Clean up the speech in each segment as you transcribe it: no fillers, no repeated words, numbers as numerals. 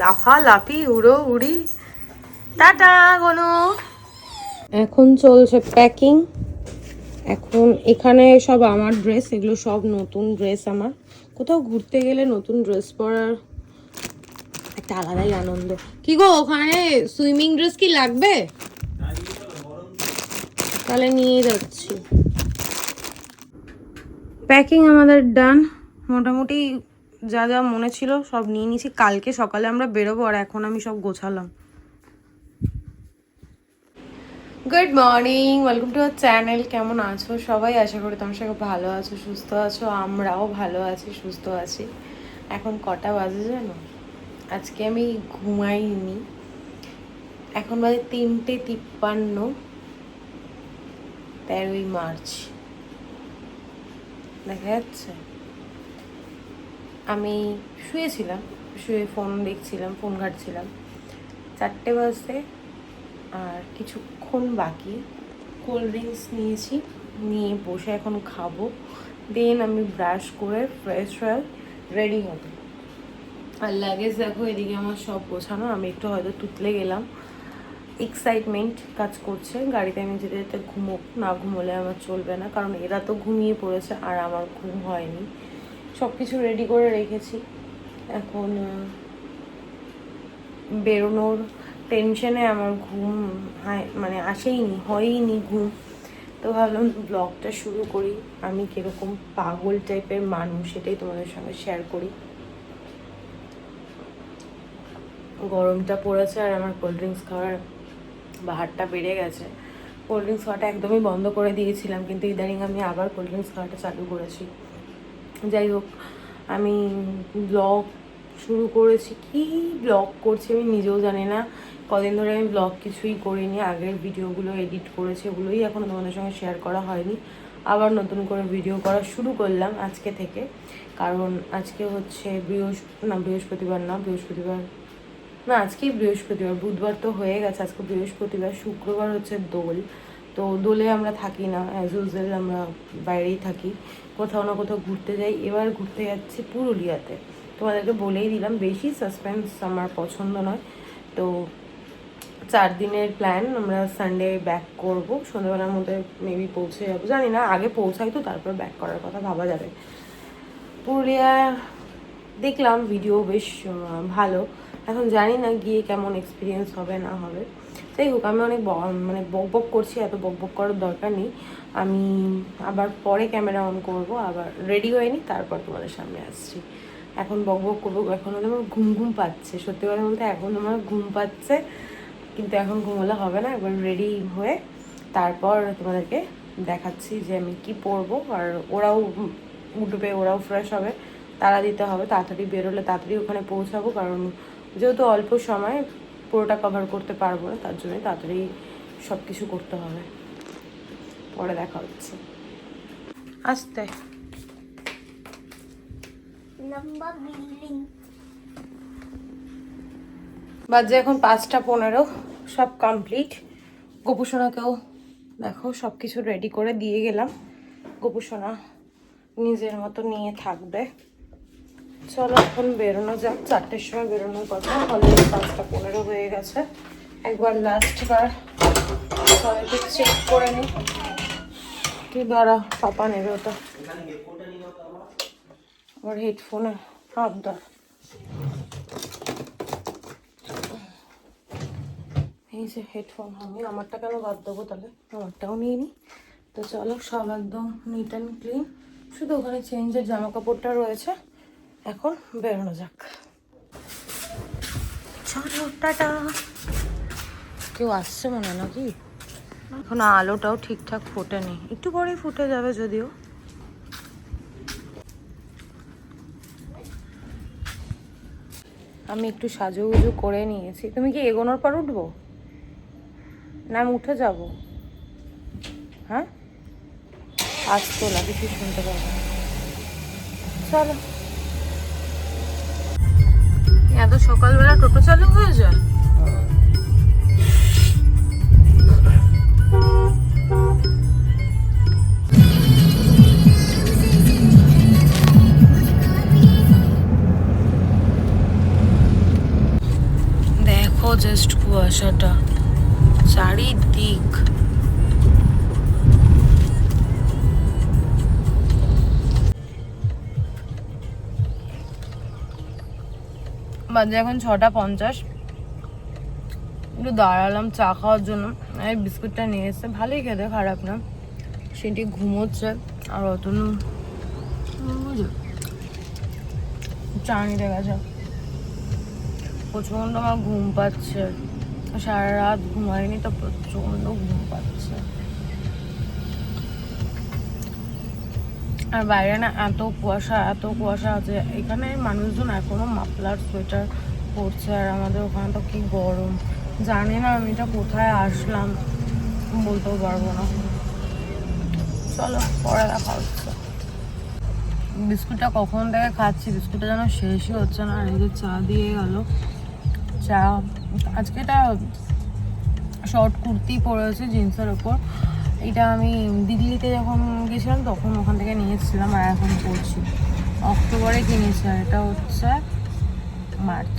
লাফালাফি উড়ো উড়ি। টাটা গনু। এখন চলছে প্যাকিং। এখন এখানে সব আমার ড্রেস, এগুলো সব নতুন ড্রেস আমার। কোথাও ঘুরতে গেলে নতুন ড্রেস পরার একটা আলাদাই আনন্দ। কি গো ওখানে সুইমিং ড্রেস কি লাগবে? তাহলে নিয়ে যাচ্ছি। প্যাকিং আমাদের ডান, মোটামুটি যা যা মনে ছিল সব নিয়ে নিয়েছি। কালকে সকালে আমরা বেরোবো, আর এখন আমি সব গোছালাম। Good morning, welcome to our channel. কেমন আছো সবাই? আশা করি তোমার সঙ্গে ভালো আছো, সুস্থ আছো। আমরাও ভালো আছি, সুস্থ আছি। এখন কটা বাজে জানো? আজকে আমি ঘুমাইনি। এখন বাজে 3:53, 13ই মার্চ। দেখা যাচ্ছে? আমি শুয়েছিলাম, শুয়ে ফোন দেখছিলাম, ফোন ঘাঁটছিলাম। 4টে বাজতে আর কিছুক্ষণ বাকি। কোল্ড ড্রিঙ্কস নিয়েছি, নিয়ে বসে এখন খাবো। দেন আমি ব্রাশ করে ফ্রেশ হয়ে রেডি হব। আর লাগেজ দেখো, এদিকে আমার সব গোছানো। আমি একটু হয়তো তুতলে গেলাম, এক্সাইটমেন্ট কাজ করছে। গাড়িতে আমি যেতে যেতে ঘুমোক, না ঘুমোলে আমার চলবে না, কারণ এরা তো ঘুমিয়ে পড়েছে আর আমার ঘুম হয়নি। সব কিছু রেডি করে রেখেছি। এখন বেরোনোর টেনশনে আমার ঘুম মানে হয়ইনি ঘুম। তো ভাবলাম ব্লগটা শুরু করি। আমি কীরকম পাগল টাইপের মানুষ সেটাই তোমাদের সঙ্গে শেয়ার করি। গরমটা পড়েছে আর আমার কোল্ড ড্রিঙ্কস খাওয়ার বাহারটা বেড়ে গেছে। কোল্ড ড্রিঙ্কস খাওয়াটা একদমই বন্ধ করে দিয়েছিলাম, কিন্তু ইদানিং আমি আবার কোল্ড ড্রিঙ্কস খাওয়াটা চালু করেছি। যাই হোক, আমি ব্লগ শুরু করেছি। কি ব্লগ করছি আমি নিজেও জানি না। কদিন ধরে আমি ব্লগ কিছুই করিনি। আগের ভিডিওগুলো এডিট করেছি, ওগুলোই এখনও তোমাদের সঙ্গে শেয়ার করা হয়নি। আবার নতুন করে ভিডিও করা শুরু করলাম আজকে থেকে, কারণ আজকে হচ্ছে বৃহস্পতিবার, আজকেই বৃহস্পতিবার। বুধবার তো হয়ে গেছে, আজকে বৃহস্পতিবার। শুক্রবার হচ্ছে দোল। তো দোলে আমরা থাকি না, অ্যাজ ইউজুয়াল আমরা বাইরেই থাকি, কোথাও না কোথাও ঘুরতে যাই। এবার ঘুরতে যাচ্ছি পুরুলিয়াতে। তোমাদেরকে বলেই দিলাম, বেশি সাসপেন্স আমার পছন্দ নয়। তো 4 দিনের প্ল্যান। আমরা সানডে ব্যাক করবো, সন্ধ্যাবেলার মধ্যে মেবি পৌঁছে যাবো, জানি না। আগে পৌঁছাই তো তারপর ব্যাক করার কথা ভাবা যাবে। পুরুলিয়া দেখলাম ভিডিও বেশ ভালো। এখন জানি না গিয়ে কেমন এক্সপিরিয়েন্স হবে না হবে। যাই হোক, আমি অনেক মানে বক করছি, এত বক করার দরকার নেই। আমি আবার পরে ক্যামেরা অন করব, আবার রেডি হয়ে নিই, তারপর তোমাদের সামনে আসছি। এখন বক করবো। এখন আমার ঘুম পাচ্ছে, সত্যি কথা বলতে এখন আমার ঘুম পাচ্ছে, কিন্তু এখন ঘুমোলে হবে না। একবার রেডি হয়ে তারপর তোমাদেরকে দেখাচ্ছি যে আমি কি পরবো। আর ওরাও উঠবে, ওরাও ফ্রেশ হবে, তাড়া দিতে হবে। তাড়াতাড়ি বেরোলে তাড়াতাড়ি ওখানে পৌঁছাবো, কারণ যেহেতু অল্প সময় পুরোটা কভার করতে পারবো না, তার জন্যই তাড়াতাড়ি সব কিছু করতে হবে। পরে দেখা হচ্ছে। আসতে বাজে এখন 5:15, সব কমপ্লিট। গোপুসোনাকেও দেখো সব কিছু রেডি করে দিয়ে গেলাম। গোপুসোনা নিজের মতো নিয়ে থাকবে। চলো এখন বেরোনো যাক। 4টের সময় বেরোনোর কথা, অলরেডি 5:15 হয়ে গেছে। একবার লাস্টবার সবাইকে চেক করে নিই। তুই দাঁড়া, পাপা নেবে ওটা। আমার হেডফোনে হাত ধর। এই যে হেডফোন, আমি আমারটা কেন বাদ দেবো, তাহলে আমারটাও নিয়ে নিই। তো চলো, সব একদম নিট অ্যান্ড ক্লিন, শুধু ওখানে চেঞ্জের জামা কাপড়টা রয়েছে। এখন বেরোনো যাক। চলো টাটা। কেউ আসছে মনে হয় নাকি? এখন আলোটাও ঠিকঠাক ফোটেনি, একটু পরেই ফুটে যাবে যদিও। আমি একটু সাজুগুজু করে নিয়েছি। তুমি কি এগোনোর পর উঠবো না আমি উঠে যাবো? হ্যাঁ, আসতো না, কিছু শুনতে পাবো। চলো। এত সকালবেলা টোটো চালু হয়ে যায়? কুয়াশাটা চারিদিক। বাজে এখন 6:50। একটু দাঁড়ালাম চা খাওয়ার জন্য। এই বিস্কুটটা নিয়ে এসছে, ভালোই খেতে, খারাপ না। সেটি ঘুমোচ্ছে আর অতনু চা নিতে গেছে। প্রচন্ড আমার ঘুম পাচ্ছে, সারা রাত ঘুমাইনি তো প্রচন্ড ঘুম পাচ্ছে। আর বাইরে না এত কুয়াশা আছে। এখানে মানুষজন এখনো মাফলার সোয়েটার পরছে, আর আমাদের ওখানে তো কি গরম। জানি না আমি এটা কোথায় আসলাম, বলতেও পারবো না। চলো পরে দেখা হচ্ছে। বিস্কুটটা কখন থেকে খাচ্ছি, বিস্কুটটা যেন শেষই হচ্ছে না। আর এই যে চা দিয়ে গেল। চা আজকে এটা শর্ট কুর্তি পরেছে জিন্সের ওপর। এটা আমি দিল্লিতে যখন গেছিলাম তখন ওখান থেকে নিয়েছিলাম, আর এখন পরছি। অক্টোবরে কিনেছি, আর এটা হচ্ছে মার্চ।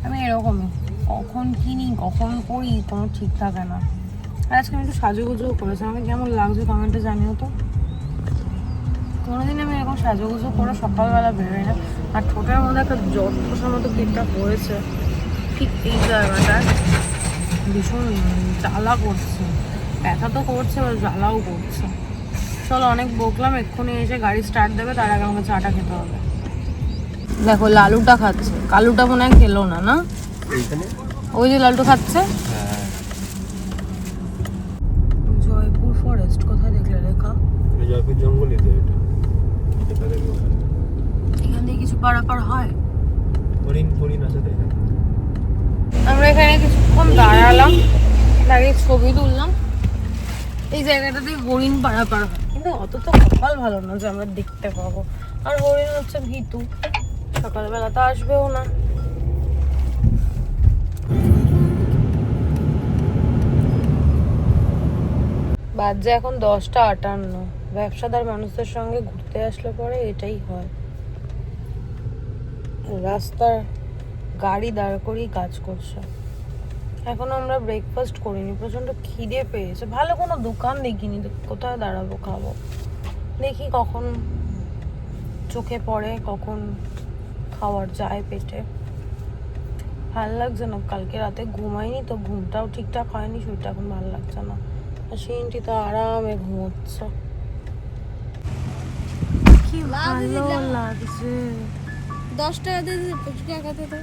আমি এরকমই, কখন কিনি কখন পরি কোনো ঠিক থাকে না। আর আজকে আমি একটু সাজুগুজুও করেছি, আমাকে কেমন লাগছে কমেন্টে জানিও তো। কোনোদিন আমি এরকম সাজুগুজু করে সকালবেলা বেরোই না। আর ঠোঁটের মধ্যে একটা জট খোসার মতো কেকটা পড়েছে ঠিক এই জায়গাটায়, ভীষণ জ্বালা করছে। ব্যথা তো করছে, এবার জ্বালাও করছে। চলো অনেক বকলাম, এক্ষুনি এসে গাড়ি স্টার্ট দেবে, তার আগে আমাকে চাটা খেতে হবে। দেখো লালুটা খাচ্ছে, কালুটা মনে হয় খেলো না। না ওই যে লালুটা খাচ্ছে। জয়পুর ফরেস্ট কোথায় দেখলে লেখা? জয়পুর জঙ্গলই তো এটা। এখান থেকে কিছু পারাপার হয়? হরিণ আছে তো এখানে। আমরা এখানে কিছুক্ষণ দাঁড়ালাম, দাঁড়িয়ে ছবি তুললাম। এই জায়গাটাতে হরিণ পারাপার হয়, কিন্তু অত তো কপাল ভালো না যে আমরা দেখতে পাবো। আর হরিণ হচ্ছে ভীতু, সকালবেলা তো আসবেও না। বাজে এখন 10:58। ব্যবসাদার মানুষদের সঙ্গে ঘুরতে আসলে পরে এটাই হয়, রাস্তার গাড়ি দাঁড় করেই কাজ করছে। এখনো আমরা ব্রেকফাস্ট করিনি, প্রচন্ড খিদে পেয়েছে। ভালো কোনো দোকান দেখিনি, কোথায় দাঁড়াবো খাবো। দেখি কখন চোখে পড়ে, কখন খাওয়ার যায় পেটে। ভালো লাগছে না, কালকে রাতে ঘুমাইনি তো, ঘুমটাও ঠিকঠাক হয়নি, শরীরটা এখন ভালো লাগছে না। আর সিনটি তো আরামে ঘুমোচ্ছে, কি ভালো লাগছে। 10 টাকা দিয়ে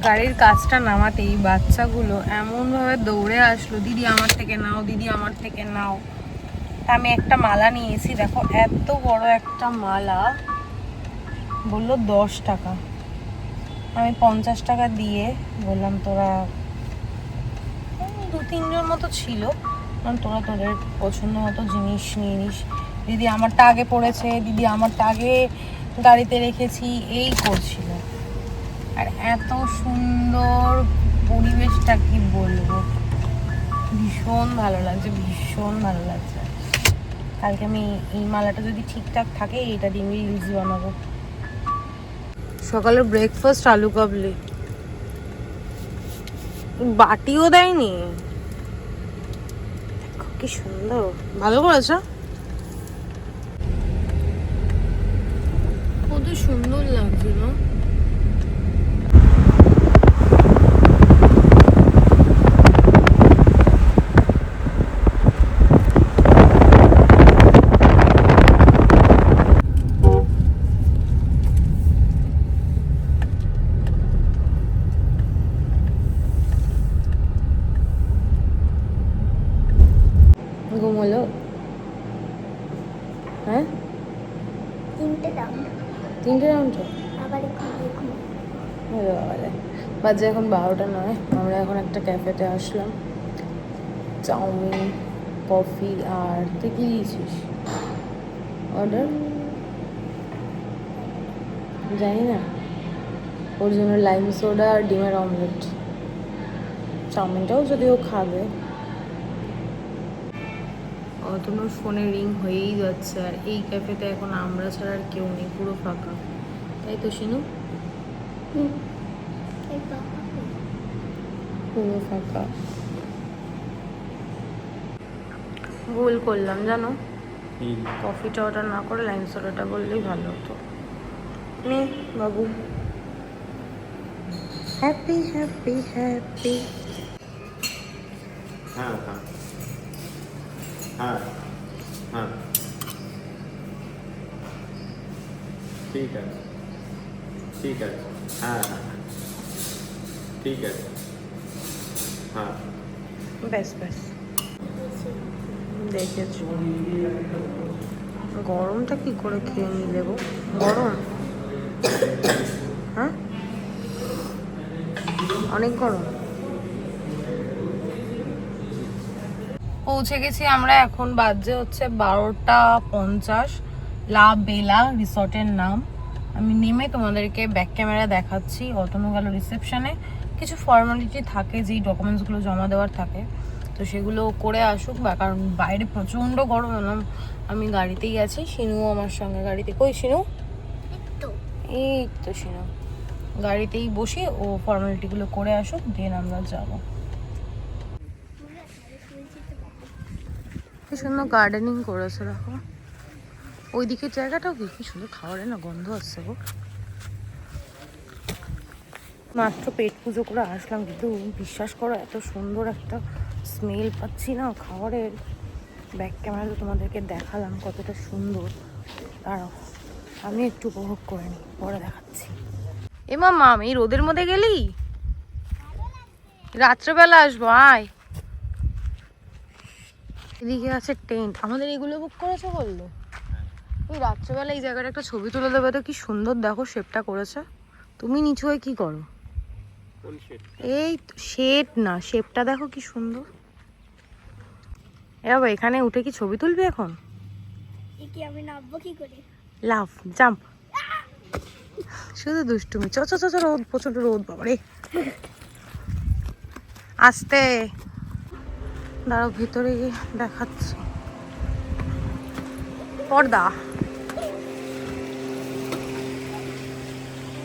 গাড়ির কাজটা নামাতেই বাচ্চাগুলো এমন ভাবে দৌড়ে আসলো, দিদি আমার থেকে নাও, দিদি আমার থেকে নাও। তা আমি একটা মালা নিয়েছি, দেখো এত বড় একটা মালা, বললো 10 টাকা। আমি 50 টাকা দিয়ে বললাম তোরা 2-3 জন মতো ছিল, তোরা তোদের পছন্দ মতো জিনিস নিয়ে নিস। দিদি আমারটা আগে পড়েছে, দিদি আমারটা আগে গাড়িতে রেখেছি, এই করছিল। আর এত সুন্দর পরিবেশটা কি বলবো, ভীষণ ভালো লাগছে, ভীষণ ভালো লাগছে। কালকে আমি এই মালাটা যদি ঠিকঠাক থাকে এটা দিয়ে আমি রিলস বানাবো। সকালের ব্রেকফাস্ট আলু কাবলি, বাটিও দেয়নি। দেখো কি সুন্দর, ভালো করেছে, কত সুন্দর লাগছে না? ঘুমোলো? হ্যাঁ 3টে রাউন্ড বাজে এখন 12:09। আমরা এখন একটা ক্যাফেতে আসলাম, চাউমিন, কফি, আর তুই কি দিয়েছিস অর্ডার জানি না। ওর জন্য লাইম সোডা আর ডিমের অমলেট। চাউমিনটাও যদিও খাবে। অতনুর ফোনে রিং হয়েই যাচ্ছে, আর এই ক্যাফেতে এখন আমরা ছাড়া আর কেউ নেই, পুরো ফাঁকা। তাই তো শিনু? পুরো ফাঁকা। ভুল করলাম জানো, কফিটা অর্ডার না করে লাইম সোডাটা বললেই ভালো হতো। নে বাবু, হ্যাপি হ্যাপি হ্যাপি। হ্যাঁ হ্যাঁ হ্যাঁ হ্যাঁ, ঠিক আছে ঠিক আছে, হ্যাঁ হ্যাঁ ঠিক আছে, হ্যাঁ ব্যাস ব্যাস, দেখেছো গরমটা কি করে খেয়ে নিলে গো, গরম, হ্যাঁ অনেক গরম। পৌঁছে গেছি আমরা, এখন বাজে হচ্ছে 12:50। লা বেলা রিসর্টের নাম। আমি নেমে তোমাদেরকে ব্যাক ক্যামেরা দেখাচ্ছি। অতনু গেল রিসেপশনে, কিছু ফর্মালিটি থাকে যেই ডকুমেন্টসগুলো জমা দেওয়ার থাকে, তো সেগুলো করে আসুক বা, কারণ বাইরে প্রচণ্ড গরম। আমি গাড়িতেই আছি, শিনুও আমার সঙ্গে গাড়িতে। কই শিনু? এই তো শিনু গাড়িতেই বসে, ও ফর্মালিটিগুলো করে আসুক, দেন আমরা যাবো। কি সুন্দর গার্ডেনিং করেছে দেখো, ওই দিকের জায়গাটাও কি সুন্দর, খাবারের না গন্ধ আসছে গো। মাত্র পেট পুজো করে আসলাম, কিন্তু বিশ্বাস করো এত সুন্দর একটা স্মেল পাচ্ছি না খাবারের। ব্যাক ক্যামেরাতে তোমাদেরকে দেখালাম কতটা সুন্দর, দাঁড়াও আমি একটু উপভোগ করে নিই, পরে দেখাচ্ছি। এ মামা, এই রোদের মধ্যে গেলি? রাত্রেবেলা আসবো, আয়। এদিকে আছে টেন্ট, আমাদের এগুলো বুক করেছে বললো। এই রাত্রেবেলা এই জায়গাটা একটা ছবি তুলে দেবে তো, কি সুন্দর দেখো শেপটা করেছে। তুমি নিচু হয়ে কি করো? এই শেড না, শেপটা দেখো কি সুন্দর। এ বাবা, এখানে উঠে কি ছবি তুলবি এখন? আমি নামবো কি করে? লাফ, জাম্প, শুধু দুষ্টুমি। চ চ চ চ, রোদ, প্রচন্ড রোদ বাবারে। আস্তে দাঁড়াও, ভিতরে গিয়ে দেখাচ্ছি। পর্দা,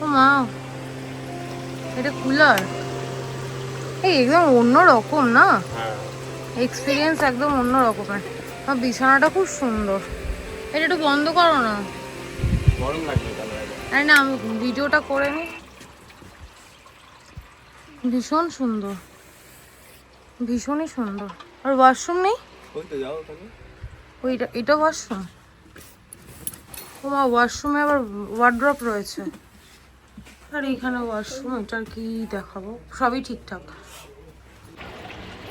ও মা, এটা কুলার। এই একদম অন্য রকম না, এক্সপিরিয়েন্স একদম অন্য রকমের। আমার বিছানাটা খুব সুন্দর। এটা একটু বন্ধ করো না, গরম লাগবে তাহলে। আরে না, আমি ভিডিওটা করে নিই। ভীষণ সুন্দর, ভীষণই সুন্দর। আর ওয়াশরুম নেই? ওই তো যাও ওখানে। ওইটা, এটা ওয়াশরুম? ও মা, ওয়াশরুমে আবার ওয়ার্ড্রপ রয়েছে। আর এখানে ওয়াশরুম, এটার কি দেখাবো, সবই ঠিকঠাক।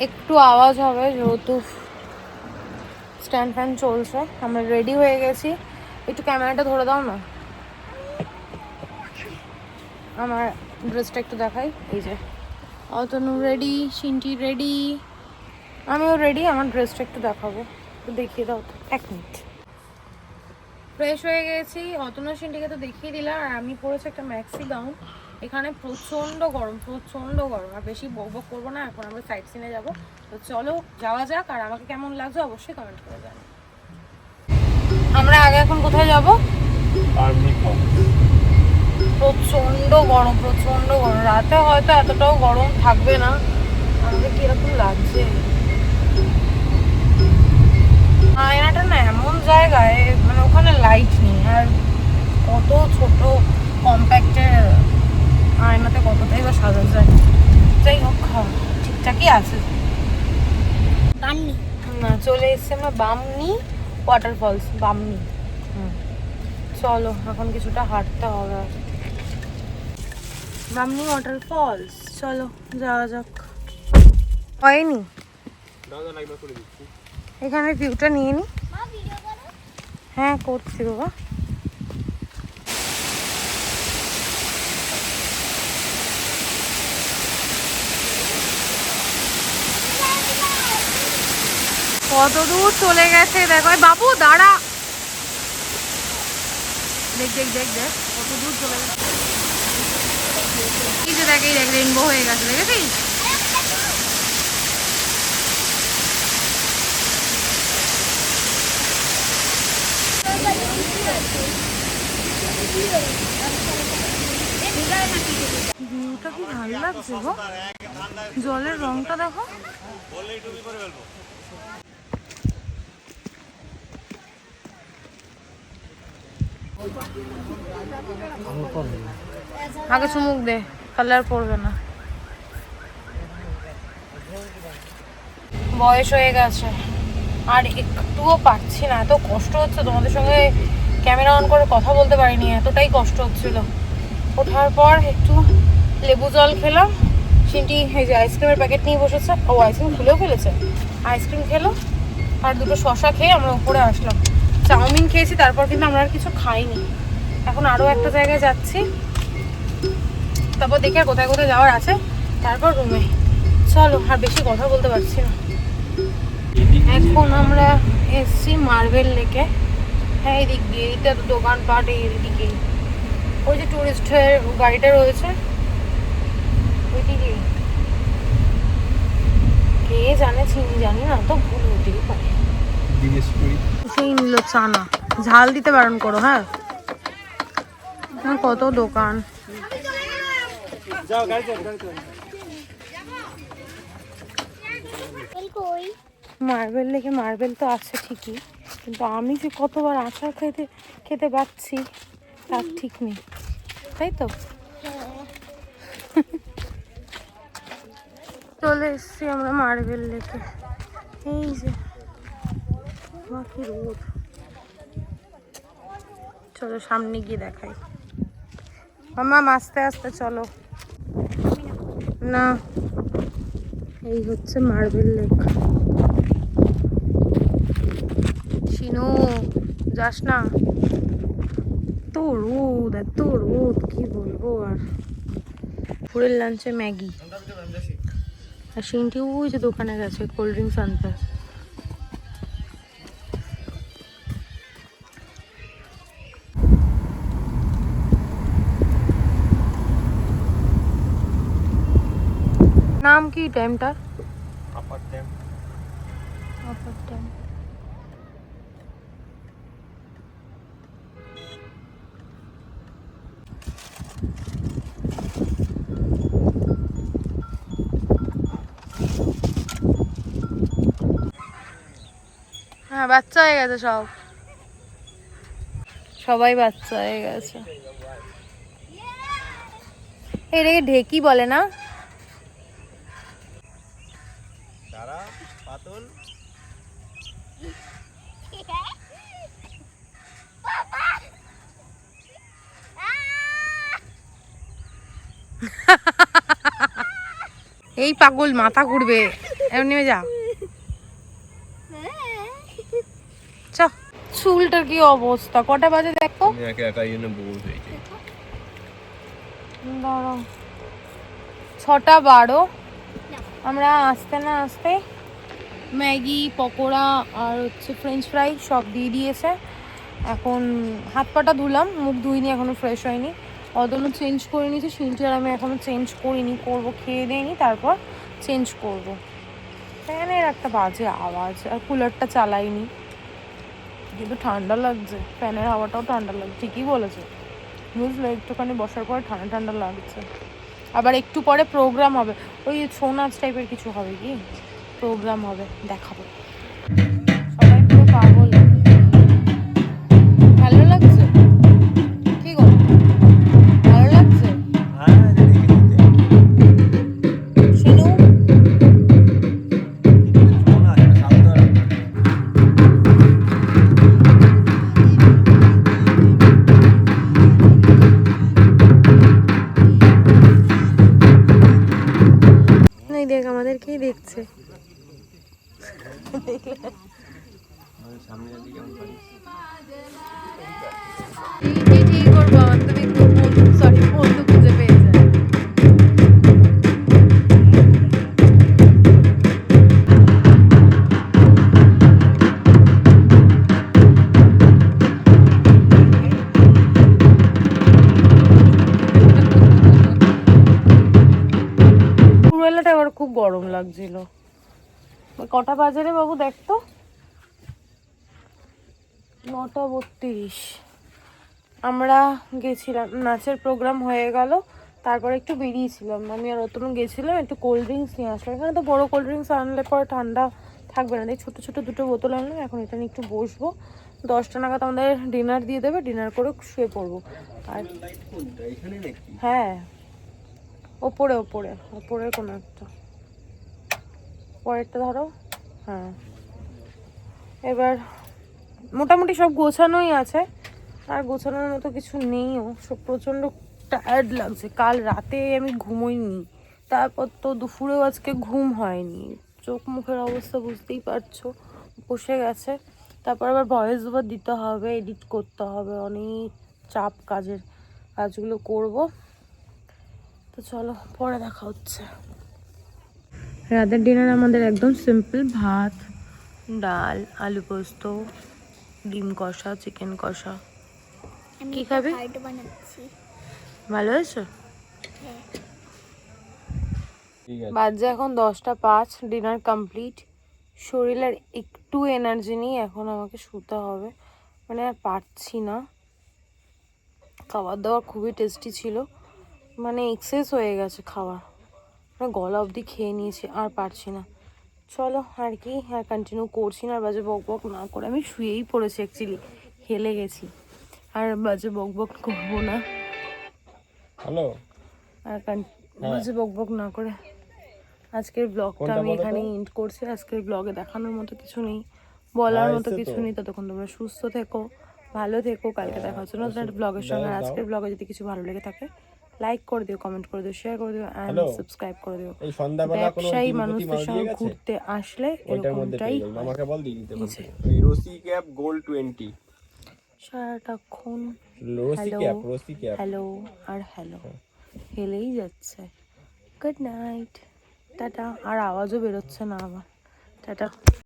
একটু আওয়াজ হবে যেহেতু স্ট্যান্ড ফ্যান চলছে। আমরা রেডি হয়ে গেছি, একটু ক্যামেরাটা ধরে দাও না, আমার ড্রেসটা একটু দেখাই। এই যে অতনু রেডি, সিনটি রেডি, আমিও রেডি। আমার ড্রেসটা একটু দেখাবো, একটু দেখিয়ে দাও তো, 1 মিনিট। ফ্রেশ হয়ে গেছি, অতনু সিনটিকে তো দেখিয়ে দিলাম, আর আমি পরেছি একটা ম্যাক্সি গাউন। এখানে প্রচণ্ড গরম, প্রচণ্ড গরম। আর বেশি বকবক করবো না, এখন আমরা সাইট সিনে যাবো। তো চলো যাওয়া যাক, আর আমাকে কেমন লাগছে অবশ্যই কমেন্ট করে জানাও। আমরা আগে এখন কোথায় যাব? প্রচণ্ড গরম, প্রচণ্ড গরম। রাতে হয়তো এতটাও গরম থাকবে না। আমাদের কিরকম লাগছে, আয়নাটা না এমন জায়গায়, মানে ওখানে লাইট নেই, আর কত ছোট কম্প্যাক্টের আয়নাতে কতটাই বা সাজা যায়। যাই হোক, ঠিকঠাকই আছে। না, চলে এসছি আমরা বামনি ওয়াটারফলস, বামনি। চলো এখন কিছুটা হাঁটতে হবে। বামনি ওয়াটারফলস, চলো যাওয়া যাক। হয়নি, এখানে ভিউটা নিয়ে নি। হ্যাঁ করছি বাবা। কত দূর চলে গেছে দেখো, বাবু দাঁড়া, দেখ দেখ দেখ দেখ কত দূর চলে গেছে। এই যে দেখ, এই দেখ রেইনবো হয়ে গেছে, দেখেছিস? ভিউটা রংটা কি ভালো লাগছে গো, জলের রংটা দেখো। আগে চুমুক দে, তাহলে আর পড়বে না। বয়স হয়ে গেছে আর একটুও পারছি না, এত কষ্ট হচ্ছে। তোমাদের সঙ্গে ক্যামেরা অন করে কথা বলতে পারিনি, এতটাই কষ্ট হচ্ছিল। ওঠার পর একটু লেবু জল খেলাম, চিন্টি এই যে আইসক্রিমের প্যাকেট নিয়ে বসেছে, ও আইসক্রিম খুলেও ফেলেছে। আইসক্রিম খেলো আর দুটো শশা খেয়ে আমরা উপরে আসলাম। চাউমিন খেয়েছি, তারপর কিন্তু আমরা আর কিছু খাইনি। এখন আরও একটা জায়গায় যাচ্ছি, তারপর দেখি আর কোথায় কোথায় যাওয়ার আছে, তারপর রুমে। চলো, আর বেশি কথা বলতে পারছি না। এখন আমরা এসছি মার্বেল লেকে। হ্যাঁ, এদিক দিয়ে, এইটা তো দোকানপাট এইদিকে। ওই যে টুরিস্টের গাড়িটা রয়েছে ওইদিকে, কে জানে, চিনি জানি না, তো ভুল হতেই পারে। সেই নিল চানা, ঝাল দিতে বারণ করো। হ্যাঁ, কত দোকান। মার্বেল লেকে মার্বেল তো আছে ঠিকই, কিন্তু আমি যে কতবার আচার খেতে পাচ্ছি তার ঠিক নেই, তাই তো। চলে এসছি আমরা মার্বেল লেকে। এই যে বাকি রোদ, চলো সামনে গিয়ে দেখাই। মামা আস্তে আস্তে চলো। না, এই হচ্ছে মার্বেল লেক। শিনু, যাস না, তো রোদ, এত রোদ, কি বলবো। আর পুরের লাঞ্চে ম্যাগি, আর সিনটি ওই যে দোকানে গেছে কোল্ড ড্রিঙ্কস আনতে। নাম কি ড্যামটা? Upper dam. Upper dam. হ্যাঁ, বাচ্চা হয়ে গেছে সব, সবাই বাচ্চা হয়ে গেছে। এটাকে ঢেকি বলে না? পাতল। এই পাগল, মাথা ঘুরবে, এমন নেমে যা। চ, চুলটার কি অবস্থা, কটা বাজে দেখো। দাঁড়াও, 6:12। আমরা আসতে না আসতে ম্যাগি, পকোড়া আর হচ্ছে ফ্রেঞ্চ ফ্রাই সব দিয়ে দিয়েছে। এখন হাত পাটা ধুলাম, মুখ ধুইনি, এখনো ফ্রেশ হয়নি। অদনও চেঞ্জ করে নিয়েছি, সিনটি আর আমি এখনো চেঞ্জ করিনি, করবো, খেয়ে দেয়নি তারপর চেঞ্জ করব। ফ্যানের একটা বাজে আওয়াজ, আর কুলারটা চালাইনি, কিন্তু ঠান্ডা লাগছে, ফ্যানের হাওয়াটাও ঠান্ডা লাগছে। ঠিকই বলেছে, বুঝলো, একটুখানি বসার পরে ঠান্ডা ঠান্ডা লাগছে। আবার একটু পরে প্রোগ্রাম হবে, ওই ছৌ নাচ টাইপের কিছু হবে, কি প্রোগ্রাম হবে, দেখাবো। সবাই পুরো পাগল। ভালো লাগছে কি গো, ভালো লাগছে? শিনু, এই দেখ আমাদেরকেই দেখছে। কি করবো, তুমি সরি, বন্ধু খুঁজে পেয়ে যায়। পুরবেলাটা এবার খুব গরম লাগছিল। কটা বাজে রে বাবু, দেখতো 9:32। আমরা গেছিলাম, নাচের প্রোগ্রাম হয়ে গেল, তারপরে একটু বেরিয়েছিলাম, আমি আর অতনু গেছিলাম, একটু কোল্ড ড্রিঙ্কস নিয়ে আসলাম। এখানে তো বড় কোল্ড ড্রিঙ্কস আনলে পরে ঠান্ডা থাকবে না, তাই ছোটো ছোটো দুটো বোতল আনলাম। এখন এটা নিয়ে একটু বসবো, 10টা নাগাদ আমাদের ডিনার দিয়ে দেবে, ডিনার করে শুয়ে পড়বো। আর হ্যাঁ, ওপরে ওপরে ওপরে কোনো একটা, পরেরটা ধরো। হ্যাঁ, এবার মোটামুটি সব গোছানোই আছে, আর গোছানোর মতো কিছু নেইও। সব প্রচণ্ড টায়ার্ড লাগছে, কাল রাতে আমি ঘুমোইনি, তারপর তো দুপুরেও আজকে ঘুম হয়নি, চোখ মুখের অবস্থা বুঝতেই পারছো, বসে গেছে। তারপর আবার ভয়েস ওভার দিতে হবে, এডিট করতে হবে, অনেক চাপ কাজের, কাজগুলো করব। তো চলো পরে দেখা হচ্ছে। রাতের ডিনার আমাদের একদম সিম্পল, ভাত, ডাল, আলু পোস্ত, ডিম কষা, চিকেন কষা। আমি কি একটা খাবি? হার্ট বানাচ্ছি। ভালো হয়েছে? হ্যাঁ। ঠিক আছে। বাজে এখন 10টা 5, ডিনার কমপ্লিট। শরীরের একটু এনার্জি নেই, এখন আমাকে শুতে হবে, মানে আর পারছি না। খাবার দাবার খুবই টেস্টি ছিল, মানে এক্সেস হয়ে গেছে খাওয়া, মানে গলা অবধি খেয়ে নিয়েছি, আর পারছি না। চলো আর কি, আর কন্টিনিউ করছি না, আর বাজে বক বক না করে আমি শুয়েই পড়েছি, অ্যাকচুয়ালি হেলে গেছি, আর বাজে বক বক করবো না, হ্যালো, আর বাজে বক বক না করে আজকের ব্লগটা কোনটা আমি বলো তো? এখানেই এন্ড করছি। আজকের ব্লগে দেখানোর মতো কিছু নেই, বলার হ্যাঁ, মতো এসছে কিছু তো। নেই। ততক্ষণ তোমরা সুস্থ থেকো, ভালো থেকো, কালকে দেখা হচ্ছে নতুন একটা ব্লগের সঙ্গে। আর দাও। আজকের ব্লগে যদি কিছু ভালো লেগে থাকে, লাইক করে দিও, কমেন্ট করে দিও, শেয়ার করে দিও, অ্যান্ড হ্যালো, সাবস্ক্রাইব করে দিও। এই সন্ধ্যাবেলা কোনো ব্যবসায়ী তিরুপতি মানুষদের মাল দিয়ে সঙ্গে গেছে, ঘুরতে আসলে ওইটার মধ্যে এরকমটাই পেয়ে যাবেন, হয়। আমাকে বল দিয়ে দিতে এই যে। বলতে। এই রসি ক্যাপ গোল্ড 20, সারাটাক্ষণ রসি হ্যালো ক্যাপ, রসি ক্যাপ। হ্যালো আর হ্যালো হেলেই যাচ্ছে। Good night, tata. আর আওয়াজও বেরোচ্ছে না আবার, টাটা।